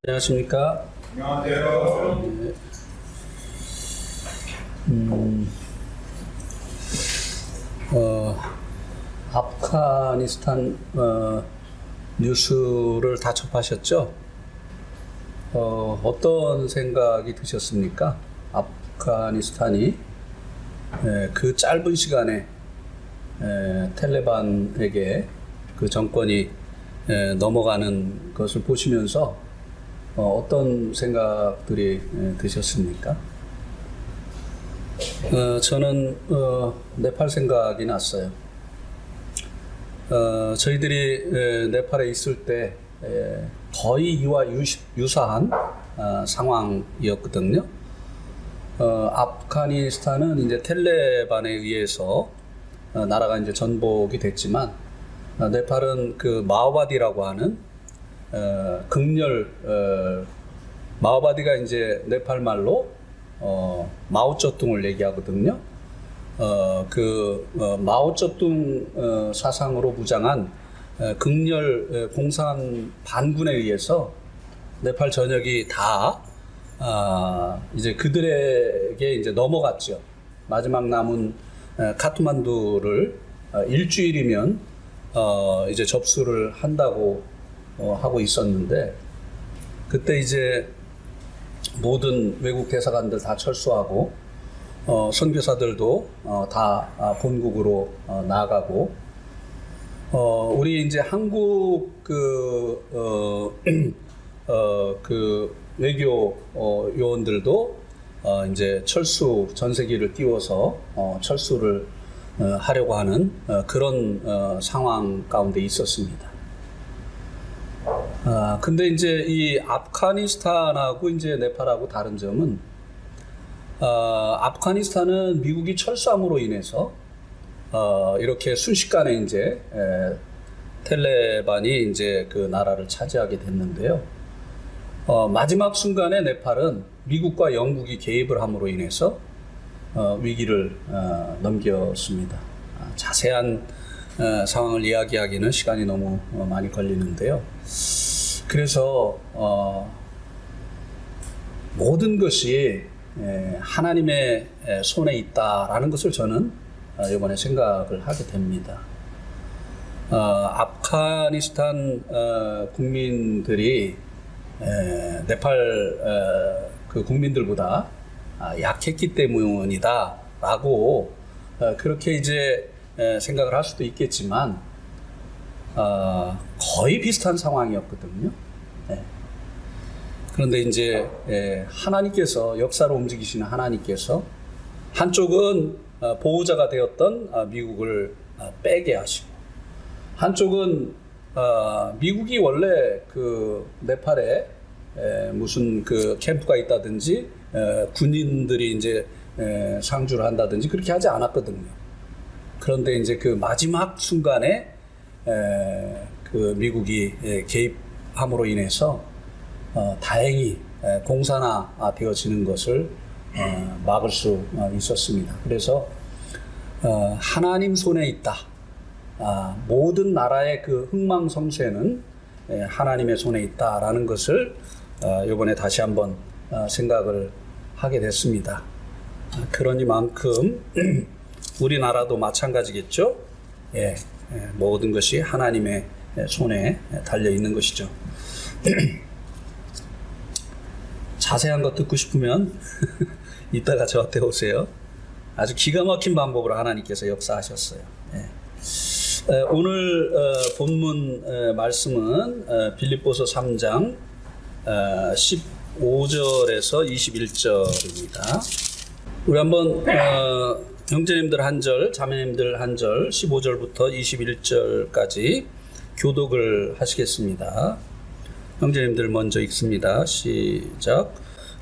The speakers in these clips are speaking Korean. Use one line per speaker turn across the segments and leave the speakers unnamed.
안녕하십니까?
안녕하세요.
네. 아프가니스탄 뉴스를 다 접하셨죠? 어떤 생각이 드셨습니까? 아프가니스탄이 그 짧은 시간에 탈레반에게 그 정권이 넘어가는 것을 보시면서 어떤 생각들이 드셨습니까? 저는 네팔 생각이 났어요. 저희들이 네팔에 있을 때 거의 이와 유사한 상황이었거든요. 아프가니스탄은 이제 탈레반에 의해서 나라가 이제 전복이 됐지만 네팔은 그 마오바디라고 하는 극렬 마오바디가 이제 네팔 말로 마오쩌둥을 얘기하거든요. 마오쩌둥 사상으로 무장한 극렬 공산 반군에 의해서 네팔 전역이 다 이제 그들에게 이제 넘어갔죠. 마지막 남은 카트만두를 일주일이면 이제 접수를 한다고 하고 있었는데, 그때 이제 모든 외국 대사관들 다 철수하고 선교사들도 다 본국으로 나가고, 우리 이제 한국 그 외교 요원들도 이제 철수 전세기를 띄워서 철수를 하려고 하는 그런 상황 가운데 있었습니다. 근데 이제 이 아프가니스탄하고 이제 네팔하고 다른 점은, 아프가니스탄은 미국이 철수함으로 인해서 이렇게 순식간에 이제 탈레반이 이제 그 나라를 차지하게 됐는데요. 마지막 순간에 네팔은 미국과 영국이 개입을 함으로 인해서 위기를 넘겼습니다. 자세한 상황을 이야기하기는 시간이 너무 많이 걸리는데요. 그래서 모든 것이 하나님의 손에 있다라는 것을 저는 이번에 생각을 하게 됩니다. 아프가니스탄 국민들이 네팔 그 국민들보다 약했기 때문이다라고 그렇게 이제 생각을 할 수도 있겠지만, 거의 비슷한 상황이었거든요. 그런데 이제 하나님께서, 역사로 움직이시는 하나님께서 한쪽은 보호자가 되었던 미국을 빼게 하시고, 한쪽은 미국이 원래 그 네팔에 무슨 그 캠프가 있다든지 군인들이 이제 상주를 한다든지 그렇게 하지 않았거든요. 그런데 이제 그 마지막 순간에 그 미국이 개입함으로 인해서 다행히 공산화 되어지는 것을 막을 수 있었습니다. 그래서 하나님 손에 있다. 모든 나라의 그 흥망성쇠는 하나님의 손에 있다라는 것을 이번에 다시 한번 생각을 하게 됐습니다. 그러니만큼 우리나라도 마찬가지겠죠. 모든 것이 하나님의 손에 달려 있는 것이죠. 자세한 것 듣고 싶으면 이따가 저한테 오세요. 아주 기가 막힌 방법으로 하나님께서 역사하셨어요. 오늘 본문 말씀은 빌립보서 3장 15절에서 21절입니다. 우리 한번 형제님들 한 절, 자매님들 한 절, 15절부터 21절까지 교독을 하시겠습니다. 형제님들 먼저 읽습니다. 시작.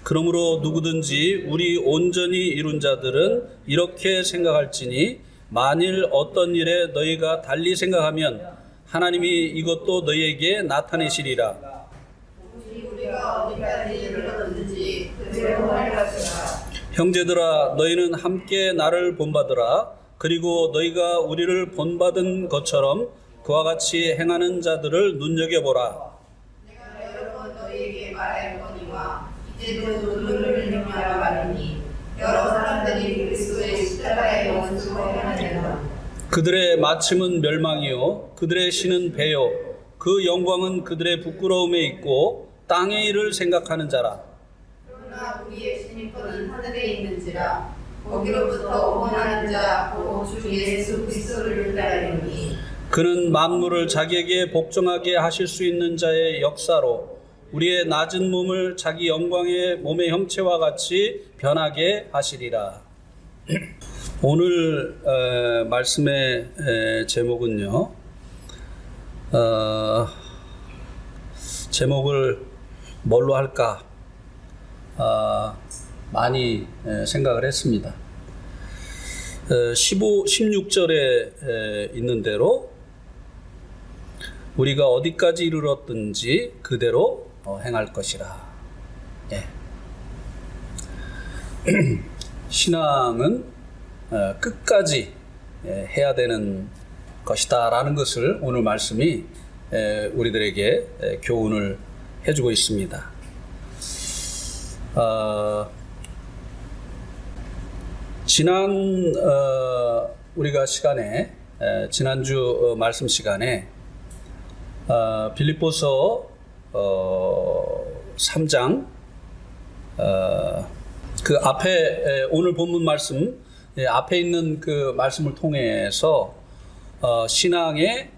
그러므로 누구든지 우리 온전히 이룬 자들은 이렇게 생각할지니, 만일 어떤 일에 너희가 달리 생각하면 하나님이 이것도 너희에게 나타내시리라. 우리가 어디까지 이르렀는지 형제들아, 너희는 함께 나를 본받으라. 그리고 너희가 우리를 본받은 것처럼 그와 같이 행하는 자들을 눈여겨보라. 내가 여러 번 너희에게 말하였
이제도 눈물을 흘리며 말하니 여러 사람들이 그리스도의 십자가의 원수로 행하느니라.
그들의 마침은 멸망이요 그들의 신은 배요 그 영광은 그들의 부끄러움에 있고 땅의 일을 생각하는 자라.
그러나 우리의 신입거는 하늘에 있는지라 거기로부터 원하는 자 곧 주 예수 그리스도를 기다리니
그는 만물을 자기에게 복종하게 하실 수 있는 자의 역사로 우리의 낮은 몸을 자기 영광의 몸의 형체와 같이 변하게 하시리라. 오늘 말씀의 제목은요. 제목을 뭘로 할까 많이 생각을 했습니다. 16절에 있는 대로 우리가 어디까지 이르렀든지 그대로 행할 것이라. 예. 신앙은 끝까지 해야 되는 것이다 라는 것을 오늘 말씀이 우리들에게 교훈을 해주고 있습니다. 지난 우리가 시간에 지난주 말씀 시간에 빌립보서 3장 그 앞에 오늘 본문 말씀 앞에 있는 그 말씀을 통해서 신앙의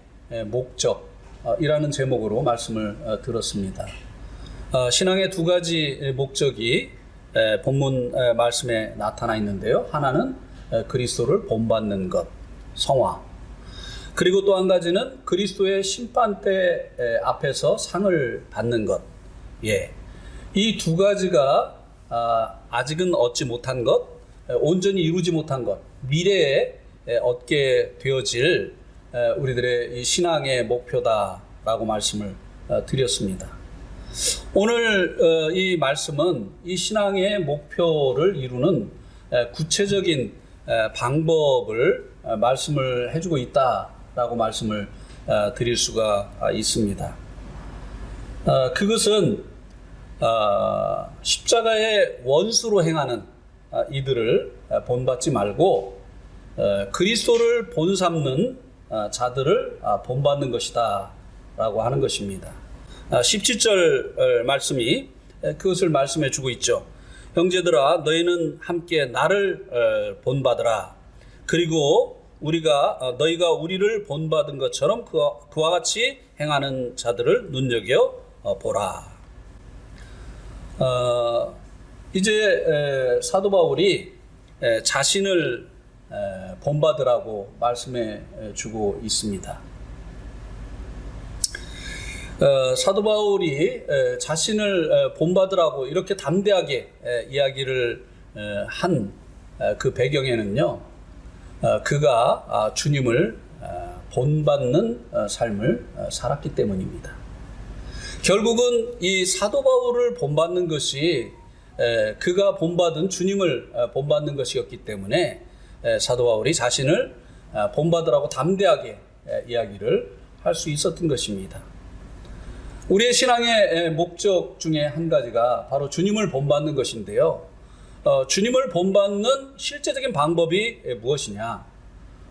목적이라는 제목으로 말씀을 들었습니다. 신앙의 두 가지 목적이 본문 말씀에 나타나 있는데요. 하나는 그리스도를 본받는 것, 성화. 그리고 또 한 가지는 그리스도의 심판대 앞에서 상을 받는 것. 예. 이 두 가지가 아직은 얻지 못한 것, 온전히 이루지 못한 것, 미래에 얻게 되어질 우리들의 이 신앙의 목표다라고 말씀을 드렸습니다. 오늘 이 말씀은 이 신앙의 목표를 이루는 구체적인 방법을 말씀을 해주고 있다라고 말씀을 드릴 수가 있습니다. 그것은 십자가의 원수로 행하는 이들을 본받지 말고 그리스도를 본삼는 자들을 본받는 것이다 라고 하는 것입니다. 17절 말씀이 그것을 말씀해 주고 있죠. 형제들아 너희는 함께 나를 본받으라. 그리고 너희가 우리를 본받은 것처럼 그와 같이 행하는 자들을 눈여겨 보라. 이제 사도 바울이 자신을 본받으라고 말씀해 주고 있습니다. 사도 바울이 자신을 본받으라고 이렇게 담대하게 이야기를 한 그 배경에는요, 그가 주님을 본받는 삶을 살았기 때문입니다. 결국은 이 사도 바울을 본받는 것이 그가 본받은 주님을 본받는 것이었기 때문에 사도 바울이 자신을 본받으라고 담대하게 이야기를 할 수 있었던 것입니다. 우리의 신앙의 목적 중에 한 가지가 바로 주님을 본받는 것인데요. 주님을 본받는 실제적인 방법이 무엇이냐?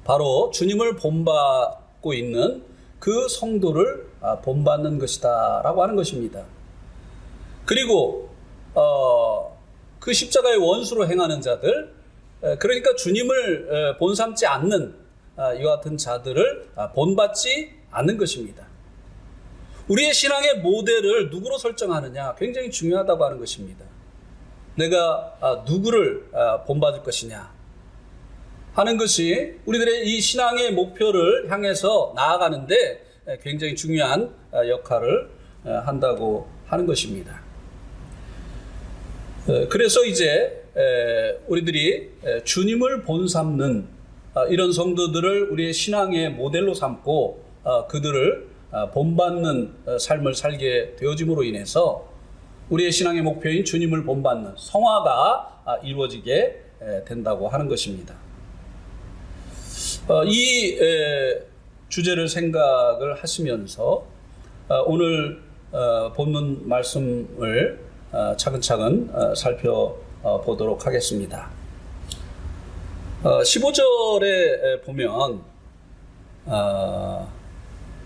바로 주님을 본받고 있는 그 성도를 본받는 것이다 라고 하는 것입니다. 그리고 그 십자가의 원수로 행하는 자들, 그러니까 주님을 본삼지 않는 이와 같은 자들을 본받지 않는 것입니다. 우리의 신앙의 모델을 누구로 설정하느냐 굉장히 중요하다고 하는 것입니다. 내가 누구를 본받을 것이냐 하는 것이 우리들의 이 신앙의 목표를 향해서 나아가는데 굉장히 중요한 역할을 한다고 하는 것입니다. 그래서 이제 우리들이 주님을 본삼는 이런 성도들을 우리의 신앙의 모델로 삼고 그들을 본받는 삶을 살게 되어짐으로 인해서 우리의 신앙의 목표인 주님을 본받는 성화가 이루어지게 된다고 하는 것입니다. 이 주제를 생각을 하시면서 오늘 본문 말씀을 차근차근 살펴보도록 하겠습니다. 15절에 보면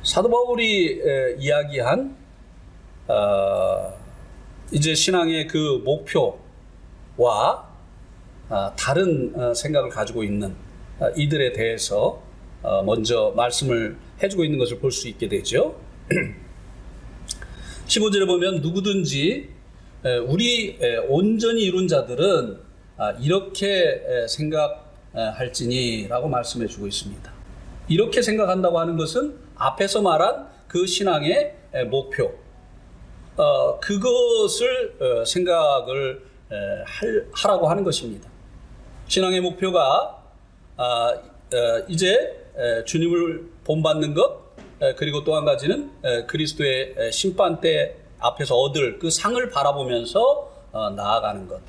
사도 바울이 이야기한 이제 신앙의 그 목표와 다른 생각을 가지고 있는 이들에 대해서 먼저 말씀을 해주고 있는 것을 볼 수 있게 되죠. 15절에 보면 누구든지 우리 온전히 이룬 자들은 이렇게 생각할지니 라고 말씀해 주고 있습니다. 이렇게 생각한다고 하는 것은 앞에서 말한 그 신앙의 목표, 그것을 생각을 하라고 하는 것입니다. 신앙의 목표가 이제 주님을 본받는 것, 그리고 또 한 가지는 그리스도의 심판 때 앞에서 얻을 그 상을 바라보면서 나아가는 것.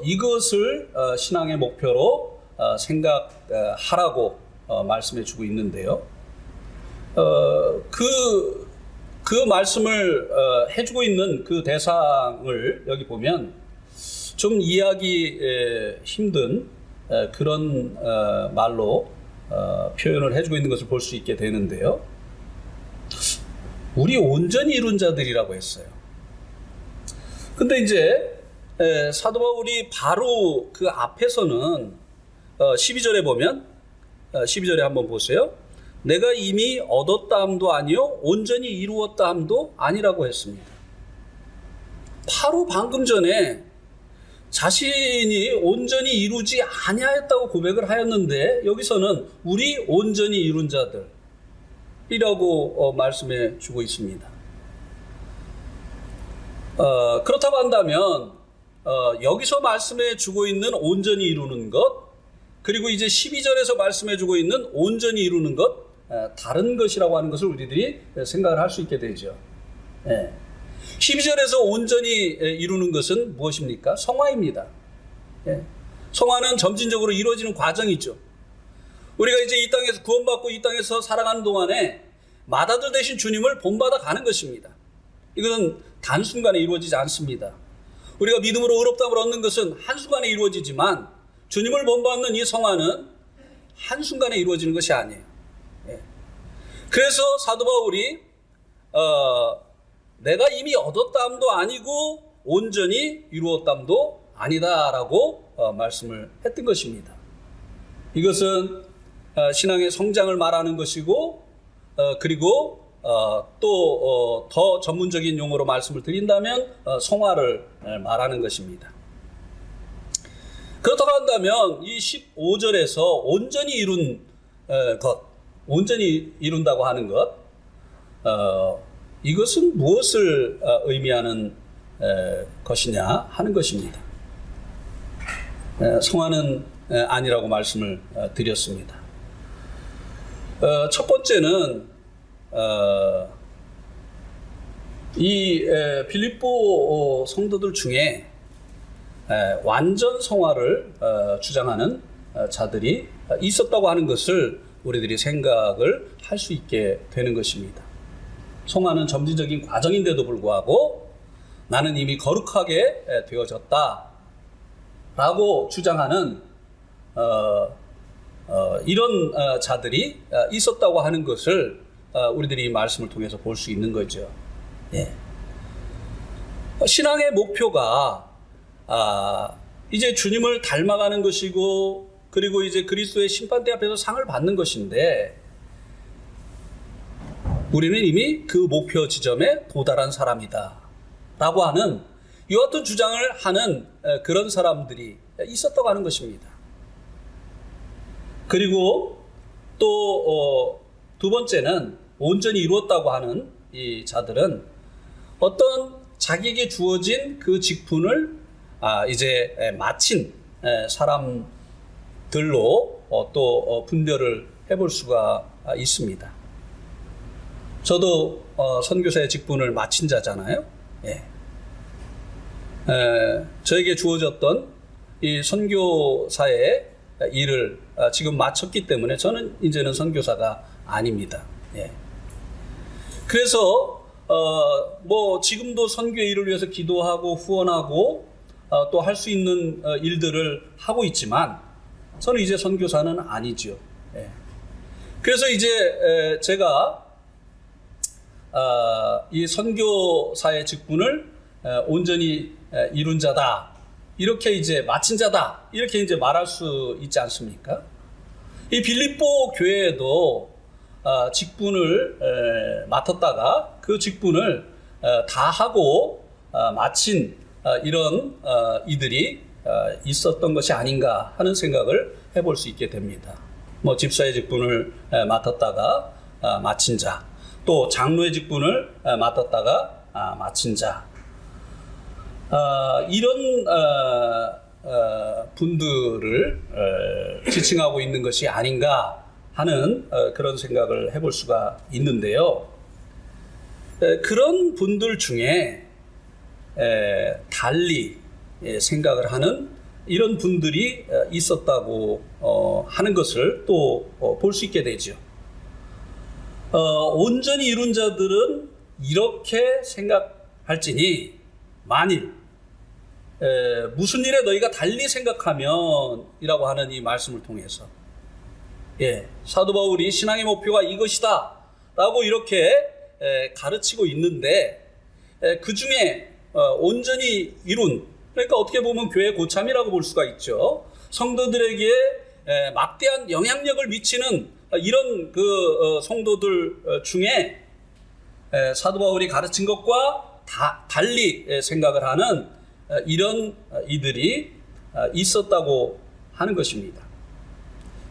이것을 신앙의 목표로 생각하라고 말씀해 주고 있는데요. 그 말씀을 해주고 있는 그 대상을 여기 보면 좀 이해하기 힘든 그런 말로 표현을 해주고 있는 것을 볼 수 있게 되는데요. 우리 온전히 이룬 자들이라고 했어요. 근데 이제 사도 바울이 바로 그 앞에서는 12절에 보면 12절에 한번 보세요. 내가 이미 얻었다 함도 아니요 온전히 이루었다 함도 아니라고 했습니다. 바로 방금 전에 자신이 온전히 이루지 아니하였다고 고백을 하였는데 여기서는 우리 온전히 이룬 자들이라고 말씀해 주고 있습니다. 그렇다고 한다면 여기서 말씀해 주고 있는 온전히 이루는 것, 그리고 이제 12절에서 말씀해 주고 있는 온전히 이루는 것, 다른 것이라고 하는 것을 우리들이 생각을 할 수 있게 되죠. 12절에서 온전히 이루는 것은 무엇입니까? 성화입니다. 성화는 점진적으로 이루어지는 과정이죠. 우리가 이제 이 땅에서 구원받고 이 땅에서 살아가는 동안에 맏아들 되신 주님을 본받아 가는 것입니다. 이것은 단순간에 이루어지지 않습니다. 우리가 믿음으로 의롭다함을 얻는 것은 한순간에 이루어지지만 주님을 본받는 이 성화는 한순간에 이루어지는 것이 아니에요. 그래서 사도 바울이 내가 이미 얻었담도 아니고 온전히 이루었담도 아니다라고 말씀을 했던 것입니다. 이것은 신앙의 성장을 말하는 것이고 그리고 또 더 전문적인 용어로 말씀을 드린다면 성화를 말하는 것입니다. 그렇다고 한다면 이 15절에서 온전히 이룬 것, 온전히 이룬다고 하는 것, 이것은 무엇을 의미하는 것이냐 하는 것입니다. 성화는 아니라고 말씀을 드렸습니다. 첫 번째는 이 빌립보 성도들 중에 완전 성화를 주장하는 자들이 있었다고 하는 것을 우리들이 생각을 할 수 있게 되는 것입니다. 성화는 점진적인 과정인데도 불구하고 나는 이미 거룩하게 되어졌다 라고 주장하는 이런 자들이 있었다고 하는 것을 우리들이 이 말씀을 통해서 볼 수 있는 거죠. 신앙의 목표가 이제 주님을 닮아가는 것이고 그리고 이제 그리스도의 심판대 앞에서 상을 받는 것인데 우리는 이미 그 목표 지점에 도달한 사람이다 라고 하는 이와 같은 주장을 하는 그런 사람들이 있었다고 하는 것입니다. 그리고 또 두 번째는 온전히 이루었다고 하는 이 자들은 어떤 자기에게 주어진 그 직분을 이제 마친 사람들로 또 분별을 해볼 수가 있습니다. 저도 선교사의 직분을 마친 자잖아요. 저에게 주어졌던 이 선교사의 일을 지금 마쳤기 때문에 저는 이제는 선교사가 아닙니다. 그래서 뭐 지금도 선교의 일을 위해서 기도하고 후원하고 또 할 수 있는 일들을 하고 있지만 저는 이제 선교사는 아니죠. 예. 그래서 이제 제가 이 선교사의 직분을 온전히 이룬 자다, 이렇게 이제 마친 자다, 이렇게 이제 말할 수 있지 않습니까? 이 빌립보 교회에도 직분을 맡았다가 그 직분을 다 하고 마친 이런 이들이 있었던 것이 아닌가 하는 생각을 해볼 수 있게 됩니다. 뭐 집사의 직분을 맡았다가 마친 자, 또 장로의 직분을 맡았다가 마친 자, 이런 분들을 지칭하고 있는 것이 아닌가 하는 그런 생각을 해볼 수가 있는데요. 그런 분들 중에 달리 생각을 하는 이런 분들이 있었다고 하는 것을 또 볼 수 있게 되죠. 온전히 이룬 자들은 이렇게 생각할지니 만일 무슨 일에 너희가 달리 생각하면 이라고 하는 이 말씀을 통해서 사도 바울이 신앙의 목표가 이것이다 라고 이렇게 가르치고 있는데 그 중에 온전히 이룬, 그러니까 어떻게 보면 교회 고참이라고 볼 수가 있죠. 성도들에게 막대한 영향력을 미치는 이런 그 성도들 중에 사도 바울이 가르친 것과 달리 생각을 하는 이런 이들이 있었다고 하는 것입니다.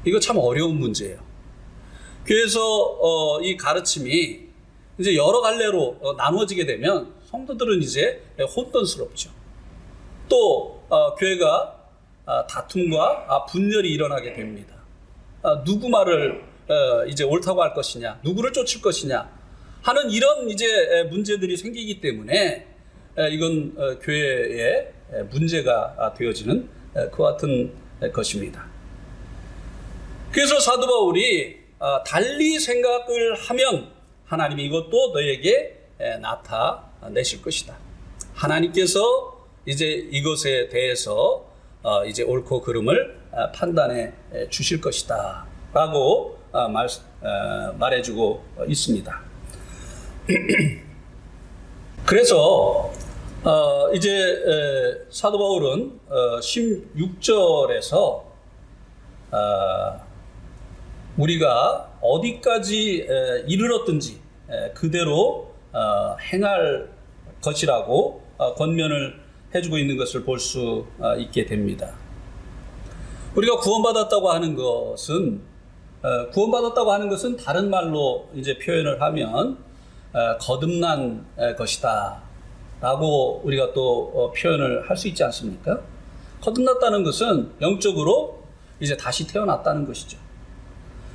이거 참 어려운 문제예요. 그래서 이 가르침이 이제 여러 갈래로 나누어지게 되면 성도들은 이제 혼돈스럽죠. 또 교회가 다툼과 분열이 일어나게 됩니다. 누구 말을 이제 옳다고 할 것이냐, 누구를 쫓을 것이냐 하는 이런 이제 문제들이 생기기 때문에 이건 교회의 문제가 되어지는 그와 같은 것입니다. 그래서 사도 바울이 달리 생각을 하면 하나님이 이것도 너에게 나타내실 것이다. 하나님께서 이제 이것에 대해서 이제 옳고 그름을 판단해 주실 것이다 라고 말해주고 있습니다. 그래서 이제 사도 바울은 16절에서 우리가 어디까지 이르렀든지 그대로 행할 것이라고 권면을 해주고 있는 것을 볼 수 있게 됩니다. 우리가 구원받았다고 하는 것은 다른 말로 이제 표현을 하면 거듭난 것이다 라고 우리가 또 표현을 할 수 있지 않습니까? 거듭났다는 것은 영적으로 이제 다시 태어났다는 것이죠.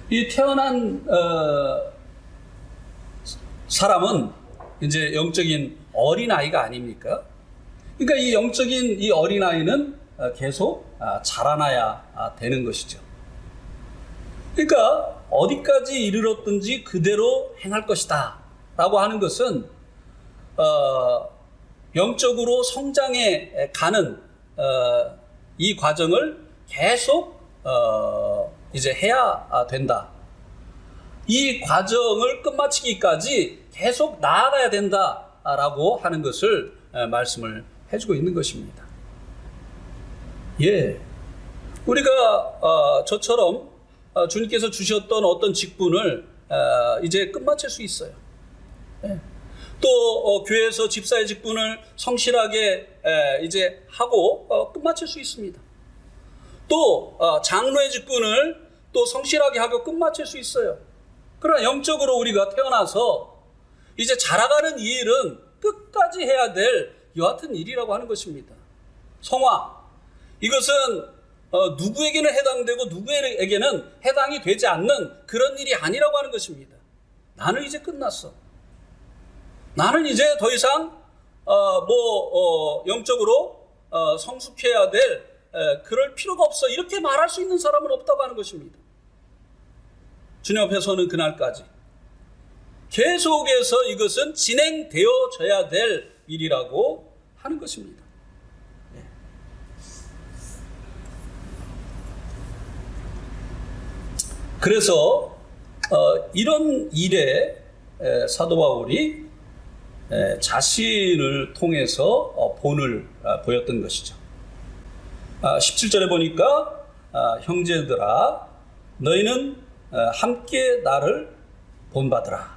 이 태어난 사람은 이제 영적인 어린아이가 아닙니까? 그러니까 이 영적인 이 어린아이는 계속 자라나야 되는 것이죠. 그러니까 어디까지 이르렀든지 그대로 행할 것이다 라고 하는 것은 영적으로 성장해 가는 이 과정을 계속 이제 해야 된다. 이 과정을 끝마치기까지 계속 나아가야 된다라고 하는 것을 말씀을 해주고 있는 것입니다. 우리가 저처럼 주님께서 주셨던 어떤 직분을 이제 끝마칠 수 있어요. 또 교회에서 집사의 직분을 성실하게 이제 하고 끝마칠 수 있습니다. 또 장로의 직분을 또 성실하게 하고 끝마칠 수 있어요. 그러나 영적으로 우리가 태어나서 이제 자라가는 이 일은 끝까지 해야 될 여하튼 일이라고 하는 것입니다. 성화, 이것은 누구에게는 해당되고 누구에게는 해당이 되지 않는 그런 일이 아니라고 하는 것입니다. 나는 이제 끝났어. 나는 이제 더 이상 영적으로 성숙해야 될 그럴 필요가 없어. 이렇게 말할 수 있는 사람은 없다고 하는 것입니다. 주님 앞에 서는 그날까지 계속해서 이것은 진행되어져야 될 일이라고 하는 것입니다. 그래서 이런 일에 사도 바울이 자신을 통해서 본을 보였던 것이죠. 17절에 보니까 형제들아 너희는 함께 나를 본받으라.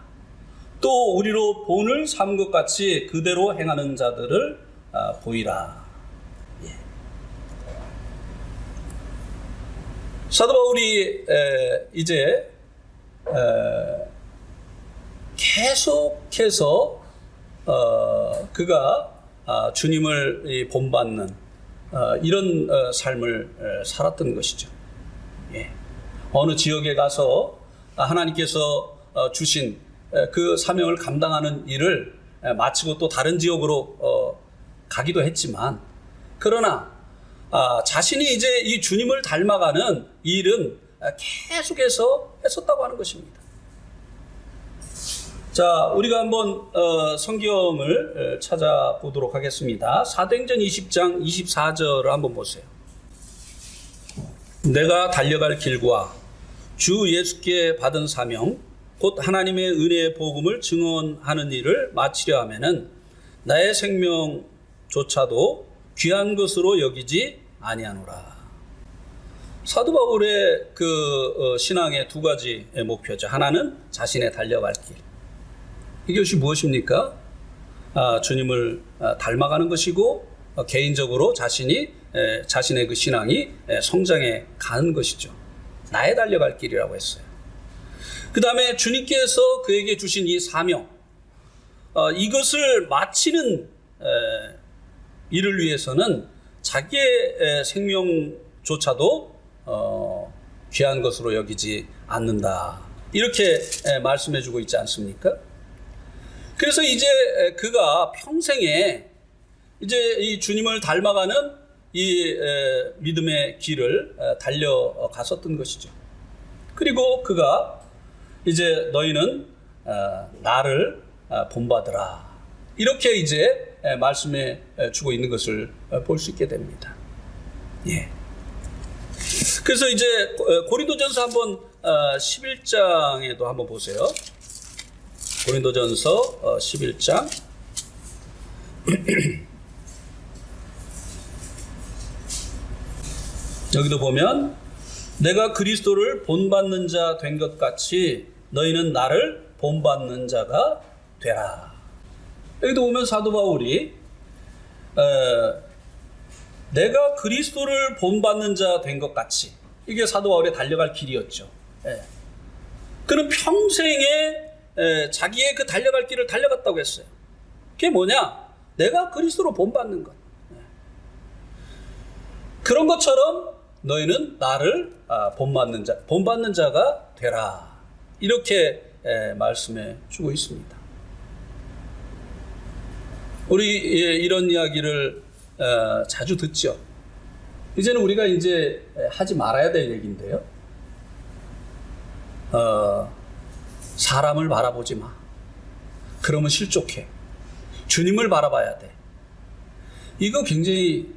또 우리로 본을 삼은 것 같이 그대로 행하는 자들을 보이라. 예. 사도 바울이 이제 계속해서 그가 주님을 본받는 이런 삶을 살았던 것이죠. 예. 어느 지역에 가서 하나님께서 주신 그 사명을 감당하는 일을 마치고 또 다른 지역으로 가기도 했지만, 그러나 자신이 이제 이 주님을 닮아가는 일은 계속해서 했었다고 하는 것입니다. 자, 우리가 한번 성경을 찾아보도록 하겠습니다. 사도행전 20장 24절을 한번 보세요. 내가 달려갈 길과 주 예수께 받은 사명 곧 하나님의 은혜의 복음을 증언하는 일을 마치려 하면은 나의 생명조차도 귀한 것으로 여기지 아니하노라. 사도 바울의 그 신앙의 두 가지 목표죠. 하나는 자신의 달려갈 길. 이것이 무엇입니까? 주님을 닮아가는 것이고, 개인적으로 자신의 그 신앙이 성장해 가는 것이죠. 나의 달려갈 길이라고 했어요. 그 다음에 주님께서 그에게 주신 이 사명, 이것을 마치는 일을 위해서는 자기의 생명조차도 귀한 것으로 여기지 않는다. 이렇게 말씀해 주고 있지 않습니까? 그래서 이제 그가 평생에 이제 이 주님을 닮아가는 이 믿음의 길을 달려갔었던 것이죠. 그리고 그가 이제 너희는 나를 본받으라. 이렇게 이제 말씀해 주고 있는 것을 볼 수 있게 됩니다. 예. 그래서 이제 고린도전서 한번 11장에도 한번 보세요. 고린도전서 11장 여기도 보면 내가 그리스도를 본받는 자 된 것 같이 너희는 나를 본받는 자가 되라. 여기도 보면 사도 바울이 내가 그리스도를 본받는 자 된 것 같이, 이게 사도 바울의 달려갈 길이었죠. 그는 평생에 자기의 그 달려갈 길을 달려갔다고 했어요. 그게 뭐냐? 내가 그리스도로 본받는 것. 그런 것처럼 너희는 나를 본받는 자가 되라. 이렇게 말씀해 주고 있습니다. 우리 이런 이야기를 자주 듣죠. 이제는 우리가 이제 하지 말아야 될 얘기인데요. 사람을 바라보지 마. 그러면 실족해. 주님을 바라봐야 돼. 이거 굉장히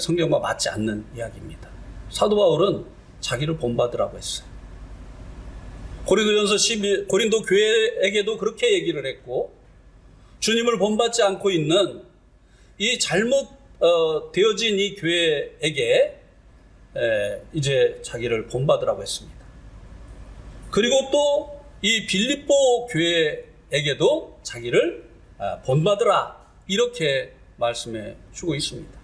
성경과 맞지 않는 이야기입니다. 사도 바울은 자기를 본받으라고 했어요. 고린도전서 11, 고린도 교회에게도 그렇게 얘기를 했고, 주님을 본받지 않고 있는 이 잘못 되어진 이 교회에게 이제 자기를 본받으라고 했습니다. 그리고 또 이 빌립보 교회에게도 자기를 본받으라, 이렇게 말씀해 주고 있습니다.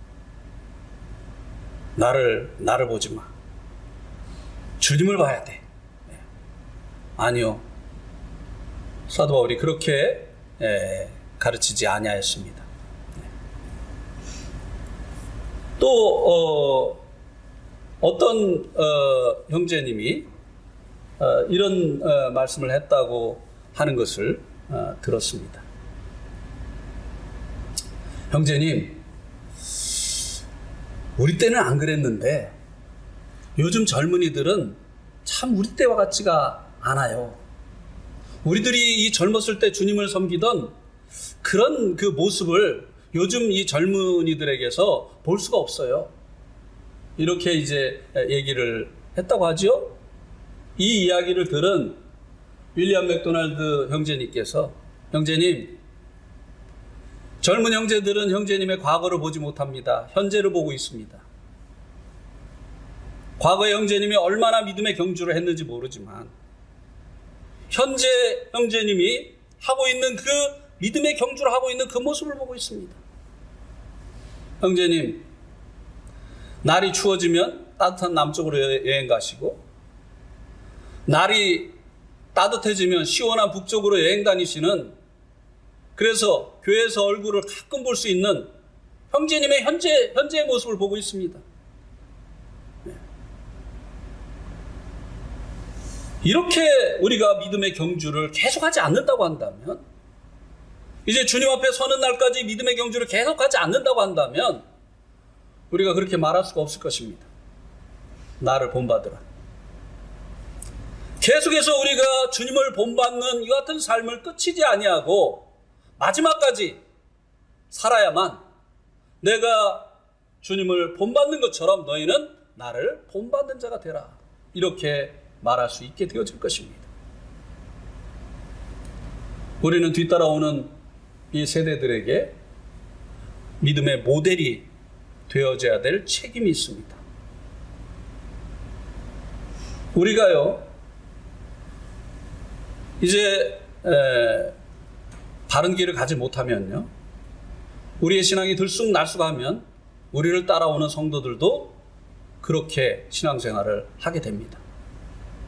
나를 보지 마. 주님을 봐야 돼. 아니요. 사도 바울이 그렇게 가르치지 아니하였습니다. 또 어떤 형제님이 이런 말씀을 했다고 하는 것을 들었습니다. 형제님, 우리 때는 안 그랬는데 요즘 젊은이들은 참 우리 때와 같지가 않아요. 우리들이 이 젊었을 때 주님을 섬기던 그런 그 모습을 요즘 이 젊은이들에게서 볼 수가 없어요. 이렇게 이제 얘기를 했다고 하죠. 이 이야기를 들은 윌리엄 맥도날드 형제님께서, 형제님, 젊은 형제들은 형제님의 과거를 보지 못합니다. 현재를 보고 있습니다. 과거의 형제님이 얼마나 믿음의 경주를 했는지 모르지만 현재 형제님이 하고 있는 그 믿음의 경주를 하고 있는 그 모습을 보고 있습니다. 형제님, 날이 추워지면 따뜻한 남쪽으로 여행 가시고, 날이 따뜻해지면 시원한 북쪽으로 여행 다니시는, 그래서 교회에서 얼굴을 가끔 볼 수 있는 형제님의 현재의 모습을 보고 있습니다. 이렇게 우리가 믿음의 경주를 계속하지 않는다고 한다면, 이제 주님 앞에 서는 날까지 믿음의 경주를 계속하지 않는다고 한다면 우리가 그렇게 말할 수가 없을 것입니다. 나를 본받으라. 계속해서 우리가 주님을 본받는 이 같은 삶을 끝이지 아니하고 마지막까지 살아야만 내가 주님을 본받는 것처럼 너희는 나를 본받는 자가 되라, 이렇게 말할 수 있게 되어질 것입니다. 우리는 뒤따라오는 이 세대들에게 믿음의 모델이 되어져야 될 책임이 있습니다. 우리가요, 이제 바른 길을 가지 못하면요, 우리의 신앙이 들쑥날쑥하면 우리를 따라오는 성도들도 그렇게 신앙생활을 하게 됩니다.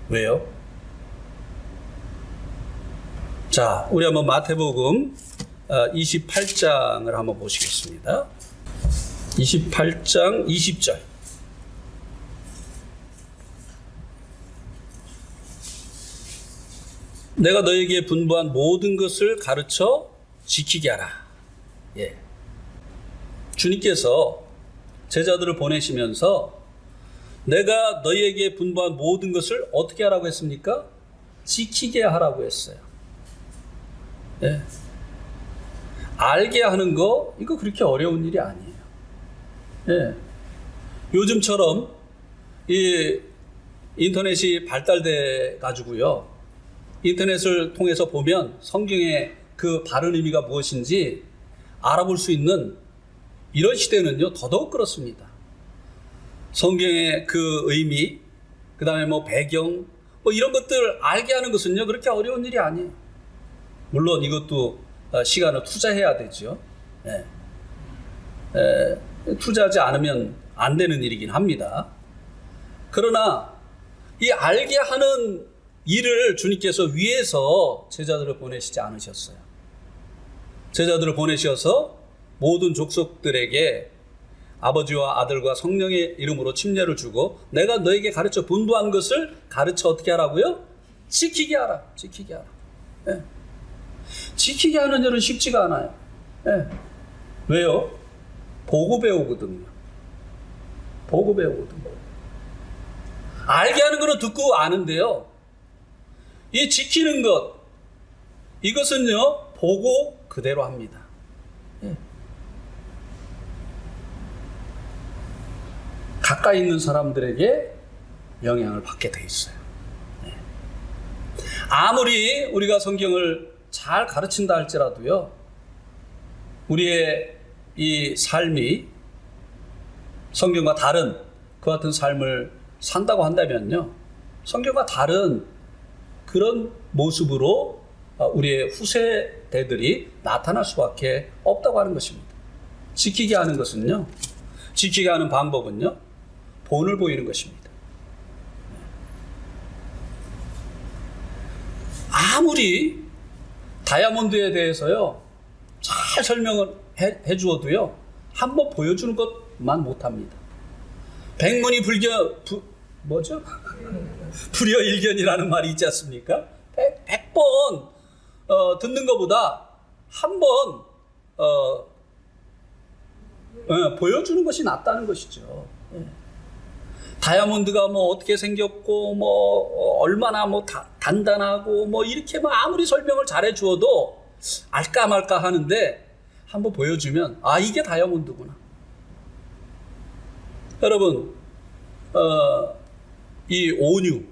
왜요? 자, 우리 한번 마태복음 28장을 한번 보시겠습니다. 28장 20절. 내가 너에게 분부한 모든 것을 가르쳐 지키게 하라. 예. 주님께서 제자들을 보내시면서 내가 너희에게 분부한 모든 것을 어떻게 하라고 했습니까? 지키게 하라고 했어요. 예. 알게 하는 거, 이거 그렇게 어려운 일이 아니에요. 예. 요즘처럼 이 인터넷이 발달돼 가지고요, 인터넷을 통해서 보면 성경의 그 바른 의미가 무엇인지 알아볼 수 있는 이런 시대는요, 더더욱 그렇습니다. 성경의 그 의미, 그 다음에 뭐 배경, 뭐 이런 것들 알게 하는 것은요, 그렇게 어려운 일이 아니에요. 물론 이것도 시간을 투자해야 되죠. 예. 투자하지 않으면 안 되는 일이긴 합니다. 그러나 이 알게 하는 일을 주님께서 위해서 제자들을 보내시지 않으셨어요. 제자들을 보내셔서 모든 족속들에게 아버지와 아들과 성령의 이름으로 침례를 주고 내가 너에게 가르쳐 분부한 것을 가르쳐 어떻게 하라고요? 지키게 하라. 지키게 하라. 예. 지키게 하는 일은 쉽지가 않아요. 예. 왜요? 보고 배우거든요. 보고 배우거든요. 알게 하는 거는 듣고 아는데요, 이 지키는 것, 이것은요, 보고 그대로 합니다. 예. 가까이 있는 사람들에게 영향을 받게 돼 있어요. 예. 아무리 우리가 성경을 잘 가르친다 할지라도요, 우리의 이 삶이 성경과 다른 그 같은 삶을 산다고 한다면요, 성경과 다른 그런 모습으로 우리의 후세대들이 나타날 수밖에 없다고 하는 것입니다. 지키게 하는 것은요, 지키게 하는 방법은요, 본을 보이는 것입니다. 아무리 다이아몬드에 대해서요, 잘 설명을 해 주어도요, 한번 보여주는 것만 못합니다. 백문이 불여일견이라는 말이 있지 않습니까? 100번 듣는 것보다 한 번 보여주는 것이 낫다는 것이죠. 예. 다이아몬드가 뭐 어떻게 생겼고 뭐 얼마나 뭐 단단하고 뭐 이렇게 뭐 아무리 설명을 잘해 주어도 알까 말까 하는데 한번 보여주면 아 이게 다이아몬드구나. 여러분 이 온유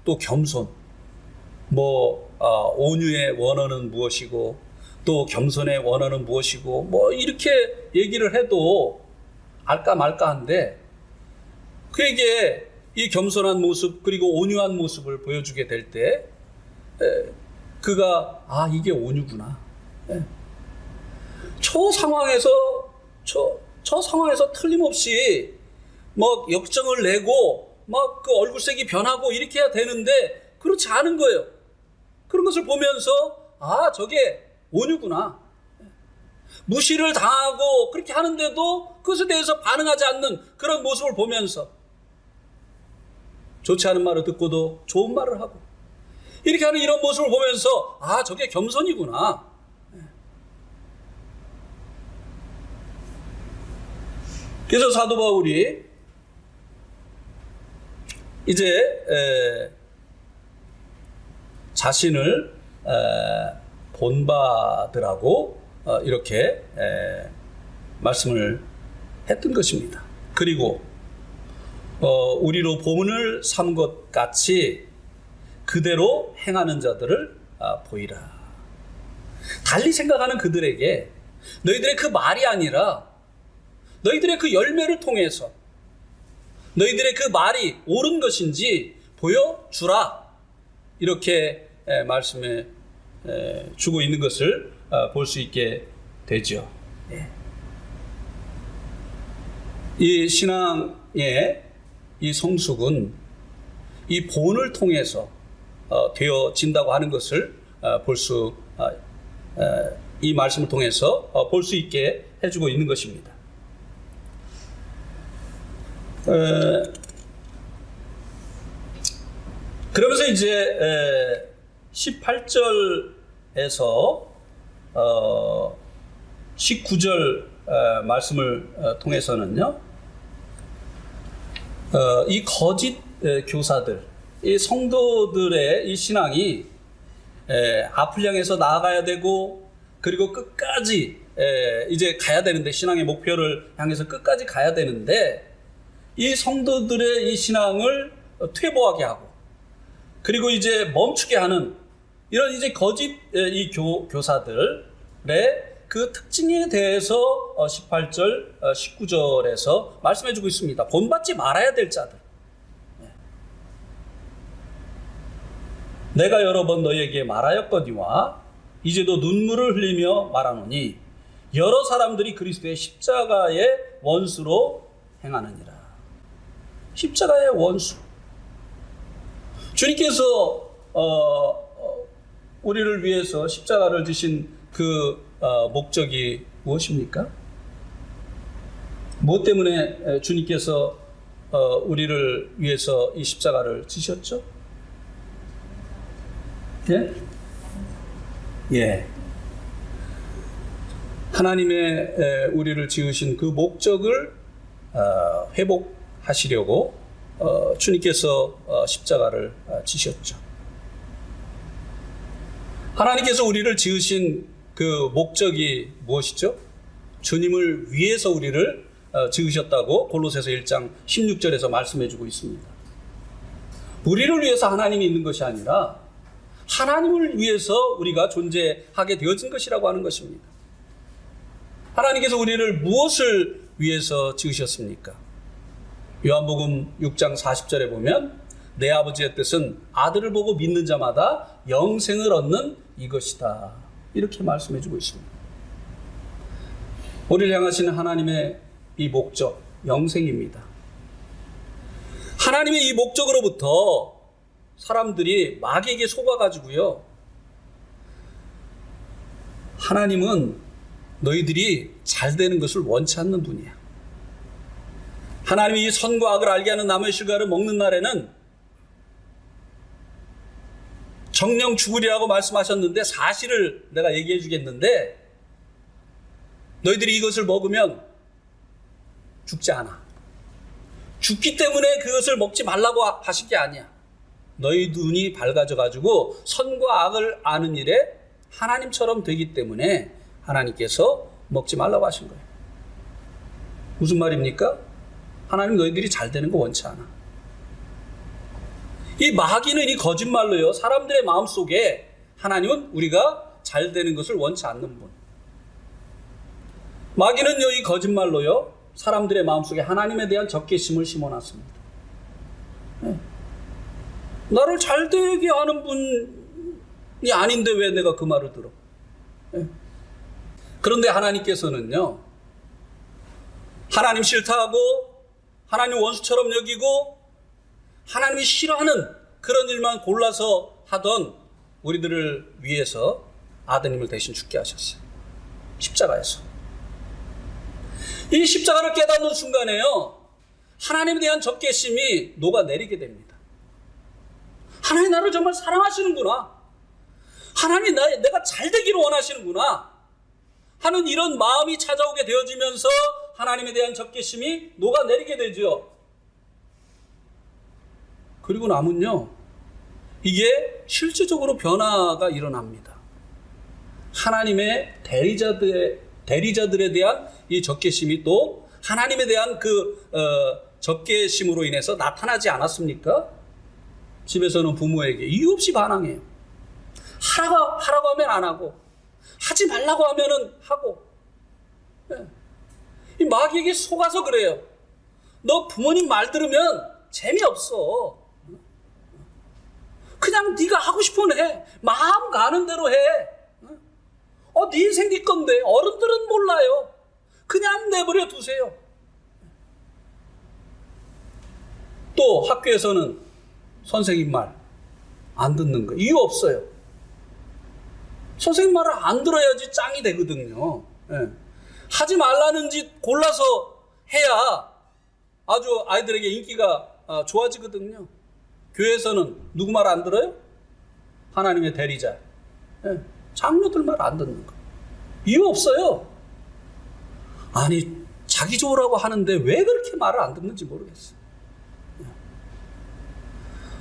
또 겸손 뭐 온유의 원어는 무엇이고 또 겸손의 원어는 무엇이고 뭐 이렇게 얘기를 해도 알까 말까 한데 그에게 이 겸손한 모습 그리고 온유한 모습을 보여주게 될 때 그가 아 이게 온유구나. 저 상황에서 틀림없이 뭐 역정을 내고 막 그 얼굴색이 변하고 이렇게 해야 되는데 그렇지 않은 거예요. 그런 것을 보면서 아 저게 온유구나. 무시를 당하고 그렇게 하는데도 그것에 대해서 반응하지 않는 그런 모습을 보면서 좋지 않은 말을 듣고도 좋은 말을 하고 이렇게 하는 이런 모습을 보면서 아 저게 겸손이구나. 그래서 사도 바울이 이제 자신을 본받으라고 이렇게 말씀을 했던 것입니다. 그리고 우리로 본을 삼은 것 같이 그대로 행하는 자들을 보이라. 달리 생각하는 그들에게 너희들의 그 말이 아니라 너희들의 그 열매를 통해서 너희들의 그 말이 옳은 것인지 보여주라. 이렇게 말씀해 주고 있는 것을 볼 수 있게 되죠. 이 신앙의 이 성숙은 이 본을 통해서 되어진다고 하는 것을 이 말씀을 통해서 볼 수 있게 해주고 있는 것입니다. 그러면서 이제 18절에서 19절 말씀을 통해서는요, 이 거짓 교사들, 이 성도들의 이 신앙이 앞을 향해서 나아가야 되고, 그리고 끝까지 이제 가야 되는데, 신앙의 목표를 향해서 끝까지 가야 되는데, 이 성도들의 이 신앙을 퇴보하게 하고, 그리고 이제 멈추게 하는 이런 이제 거짓 이 교사들의 그 특징에 대해서 18절, 19절에서 말씀해주고 있습니다. 본받지 말아야 될 자들. 내가 여러 번 너희에게 말하였거니와 이제도 눈물을 흘리며 말하노니 여러 사람들이 그리스도의 십자가의 원수로 행하느니라. 십자가의 원수. 주님께서 우리를 위해서 십자가를 지신 그 목적이 무엇입니까? 무엇 때문에 주님께서 우리를 위해서 이 십자가를 지셨죠? 예? 예. 하나님의 우리를 지으신 그 목적을 회복하시려고 주님께서 십자가를 지셨죠. 하나님께서 우리를 지으신 그 목적이 무엇이죠? 주님을 위해서 우리를 지으셨다고 골로새서 1장 16절에서 말씀해주고 있습니다. 우리를 위해서 하나님이 있는 것이 아니라 하나님을 위해서 우리가 존재하게 되어진 것이라고 하는 것입니다. 하나님께서 우리를 무엇을 위해서 지으셨습니까? 요한복음 6장 40절에 보면 내 아버지의 뜻은 아들을 보고 믿는 자마다 영생을 얻는 이것이다. 이렇게 말씀해 주고 있습니다. 우리를 향하시는 하나님의 이 목적, 영생입니다. 하나님의 이 목적으로부터 사람들이 마귀에게 속아가지고요, 하나님은 너희들이 잘 되는 것을 원치 않는 분이야. 하나님이 이 선과 악을 알게 하는 나무의 실과를 먹는 날에는 정령 죽으리라고 말씀하셨는데 사실을 내가 얘기해 주겠는데 너희들이 이것을 먹으면 죽지 않아. 죽기 때문에 그것을 먹지 말라고 하신 게 아니야. 너희 눈이 밝아져가지고 선과 악을 아는 일에 하나님처럼 되기 때문에 하나님께서 먹지 말라고 하신 거예요. 무슨 말입니까? 하나님 너희들이 잘 되는 거 원치 않아. 이 마귀는 이 거짓말로요, 사람들의 마음속에 하나님은 우리가 잘 되는 것을 원치 않는 분. 마귀는요, 이 거짓말로요, 사람들의 마음속에 하나님에 대한 적개심을 심어놨습니다. 네. 나를 잘 되게 하는 분이 아닌데 왜 내가 그 말을 들어? 네. 그런데 하나님께서는요, 하나님 싫다하고 하나님 원수처럼 여기고 하나님이 싫어하는 그런 일만 골라서 하던 우리들을 위해서 아드님을 대신 죽게 하셨어요. 십자가에서. 이 십자가를 깨닫는 순간에요, 하나님에 대한 적개심이 녹아내리게 됩니다. 하나님 나를 정말 사랑하시는구나. 하나님 내가 잘 되기를 원하시는구나 하는 이런 마음이 찾아오게 되어지면서 하나님에 대한 적개심이 녹아내리게 되죠. 그리고 남은요, 이게 실질적으로 변화가 일어납니다. 하나님의 대리자들에 대한 이 적개심이 또 하나님에 대한 그 적개심으로 인해서 나타나지 않았습니까? 집에서는 부모에게 이유 없이 반항해요. 하라고 하면 안 하고, 하지 말라고 하면은 하고. 이 마귀에게 속아서 그래요. 너 부모님 말 들으면 재미없어. 그냥 네가 하고 싶으면 해. 마음 가는 대로 해. 네 인생 네 건데 어른들은 몰라요. 그냥 내버려 두세요. 또 학교에서는 선생님 말 안 듣는 거 이유 없어요. 선생님 말을 안 들어야지 짱이 되거든요. 하지 말라는 짓 골라서 해야 아주 아이들에게 인기가 좋아지거든요. 교회에서는 누구 말 안 들어요? 하나님의 대리자, 장로들 말 안 듣는 거 이유 없어요. 아니 자기 좋으라고 하는데 왜 그렇게 말을 안 듣는지 모르겠어요.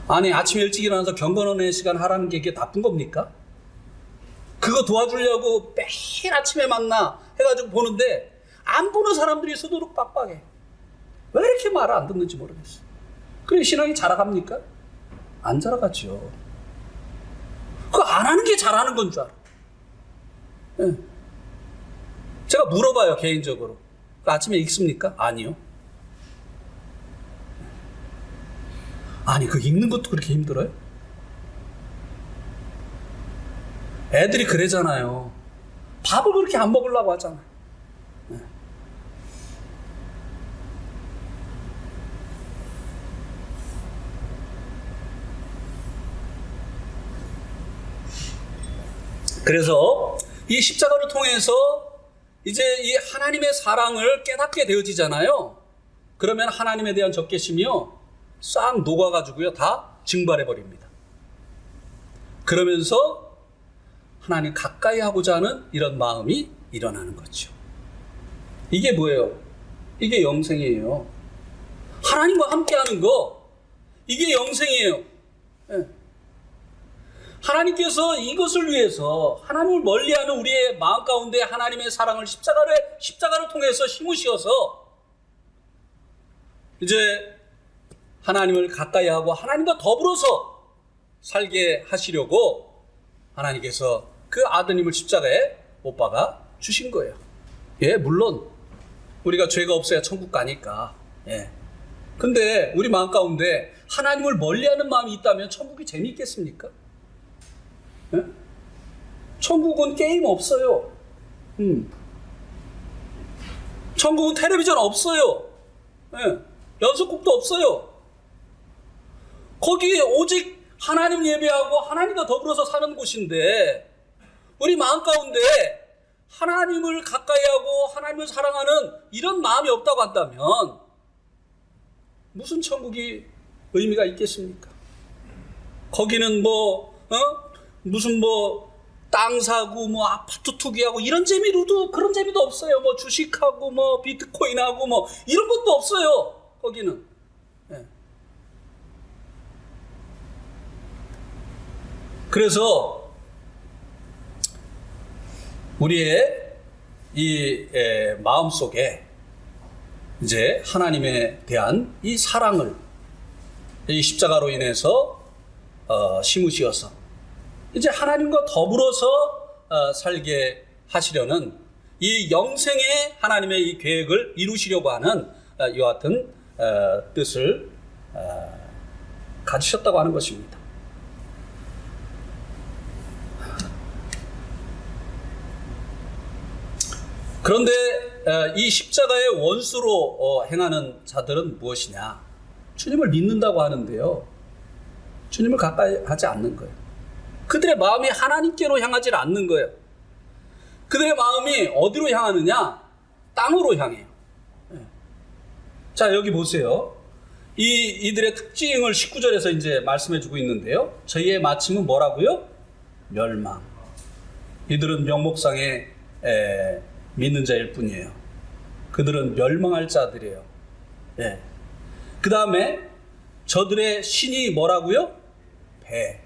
아니 아침에 일찍 일어나서 경건원의 시간 하라는 게 이게 나쁜 겁니까? 그거 도와주려고 매일 아침에 만나 해가지고 보는데 안 보는 사람들이 수두룩 빡빡해. 왜 이렇게 말을 안 듣는지 모르겠어요. 그래 신앙이 자라갑니까? 안 자라갔죠. 그거 안 하는 게 잘하는 건 줄 알아. 제가 물어봐요 개인적으로. 아침에 읽습니까? 아니요. 아니 그 읽는 것도 그렇게 힘들어요? 애들이 그러잖아요. 밥을 그렇게 안 먹으려고 하잖아요. 그래서 이 십자가를 통해서 이제 이 하나님의 사랑을 깨닫게 되어지잖아요. 그러면 하나님에 대한 적개심이요 싹 녹아가지고요 다 증발해버립니다. 그러면서 하나님 가까이 하고자 하는 이런 마음이 일어나는 거죠. 이게 뭐예요? 이게 영생이에요. 하나님과 함께하는 거, 이게 영생이에요. 하나님께서 이것을 위해서 하나님을 멀리하는 우리의 마음 가운데 하나님의 사랑을 십자가를 통해서 심으셔서 이제 하나님을 가까이 하고 하나님과 더불어서 살게 하시려고 하나님께서 그 아드님을 십자가에 못 박아 주신 거예요. 물론 우리가 죄가 없어야 천국 가니까. 근데 우리 마음 가운데 하나님을 멀리하는 마음이 있다면 천국이 재미있겠습니까? 천국은 게임 없어요. 천국은 텔레비전 없어요. 연속극도 없어요. 거기 오직 하나님 예배하고 하나님과 더불어서 사는 곳인데 우리 마음 가운데 하나님을 가까이 하고 하나님을 사랑하는 이런 마음이 없다고 한다면 무슨 천국이 의미가 있겠습니까? 거기는 무슨 땅 사고 아파트 투기하고 이런 재미로도 그런 재미도 없어요. 주식하고 비트코인하고 이런 것도 없어요. 거기는 그래서 우리의 이 마음 속에 이제 하나님에 대한 이 사랑을 이 십자가로 인해서 심으시어서 이제 하나님과 더불어서 살게 하시려는 이 영생의 하나님의 이 계획을 이루시려고 하는 이와 같은 뜻을 가지셨다고 하는 것입니다. 그런데 이 십자가의 원수로 행하는 자들은 무엇이냐? 주님을 믿는다고 하는데요, 주님을 가까이 하지 않는 거예요. 그들의 마음이 하나님께로 향하지 않는 거예요. 그들의 마음이 어디로 향하느냐? 땅으로 향해요. 자, 여기 보세요. 이들의 특징을 19절에서 이제 말씀해 주고 있는데요, 저희의 마침은 뭐라고요? 멸망. 이들은 명목상에 믿는 자일 뿐이에요. 그들은 멸망할 자들이에요. 예. 그 다음에 저들의 신이 뭐라고요? 배.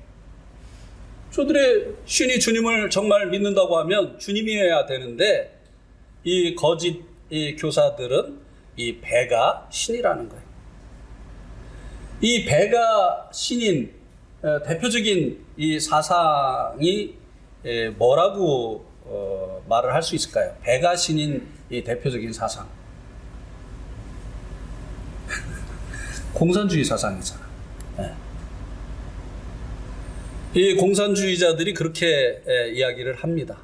저들의 신이 주님을 정말 믿는다고 하면 주님이어야 되는데, 이 거짓 이 교사들은 이 배가 신이라는 거예요. 이 배가 신인 대표적인 이 사상이 뭐라고 말을 할 수 있을까요? 배가 신인 이 대표적인 사상. 공산주의 사상이잖아. 네. 이 공산주의자들이 그렇게 이야기를 합니다.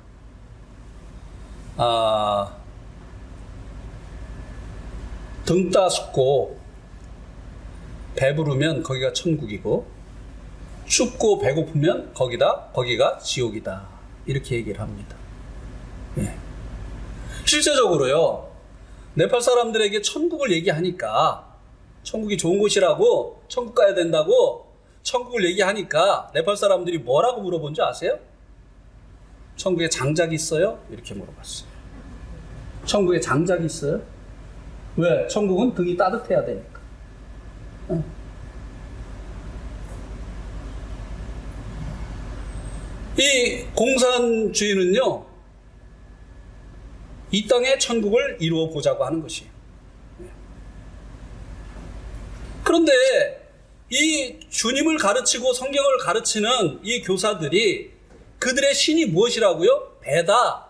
등 따숩고 배부르면 거기가 천국이고, 춥고 배고프면 거기가 지옥이다. 이렇게 얘기를 합니다. 예. 실제적으로요, 네팔 사람들에게 천국을 얘기하니까, 천국이 좋은 곳이라고, 천국 가야 된다고 천국을 얘기하니까 네팔 사람들이 뭐라고 물어본 줄 아세요? 천국에 장작이 있어요? 이렇게 물어봤어요. 천국에 장작이 있어요? 왜? 천국은 등이 따뜻해야 되니까. 이 공산주의는요, 이 땅에 천국을 이루어 보자고 하는 것이에요. 그런데 이 주님을 가르치고 성경을 가르치는 이 교사들이 그들의 신이 무엇이라고요? 배다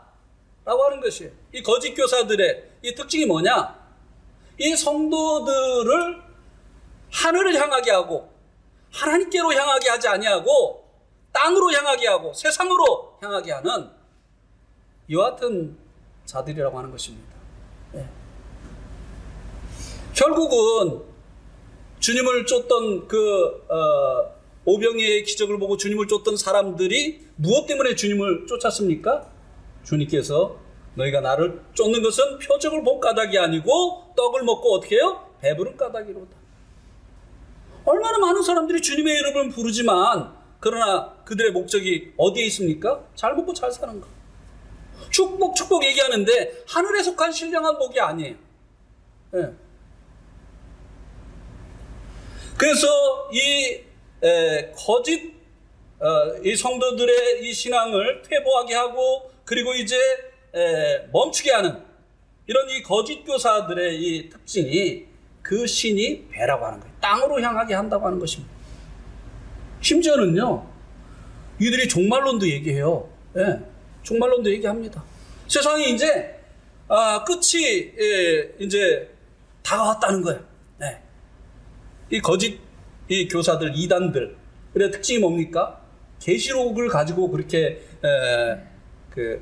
라고 하는 것이에요. 이 거짓 교사들의 이 특징이 뭐냐? 이 성도들을 하늘을 향하게 하고 하나님께로 향하게 하지 아니하고 땅으로 향하게 하고 세상으로 향하게 하는 이와 같은 자들이라고 하는 것입니다. 네. 결국은 주님을 쫓던 오병이의 기적을 보고 주님을 쫓던 사람들이 무엇 때문에 주님을 쫓았습니까? 주님께서 너희가 나를 쫓는 것은 표적을 볼 까닭이 아니고 떡을 먹고 어떻게 해요? 배부른 까닭이로다. 얼마나 많은 사람들이 주님의 이름을 부르지만 그러나 그들의 목적이 어디에 있습니까? 잘 먹고 잘 사는 거. 축복 얘기하는데 하늘에 속한 신령한 복이 아니에요. 네. 그래서 이 거짓 이 성도들의 이 신앙을 퇴보하게 하고 그리고 이제 멈추게 하는 이런 이 거짓 교사들의 이 특징이 그 신이 배라고 하는 거예요. 땅으로 향하게 한다고 하는 것입니다. 심지어는요, 이들이 종말론도 얘기해요. 예, 종말론도 얘기합니다. 세상이 이제 끝이 이제 다가왔다는 거예요. 네. 이 거짓 이 교사들, 이단들의 특징이 뭡니까? 계시록을 가지고 그렇게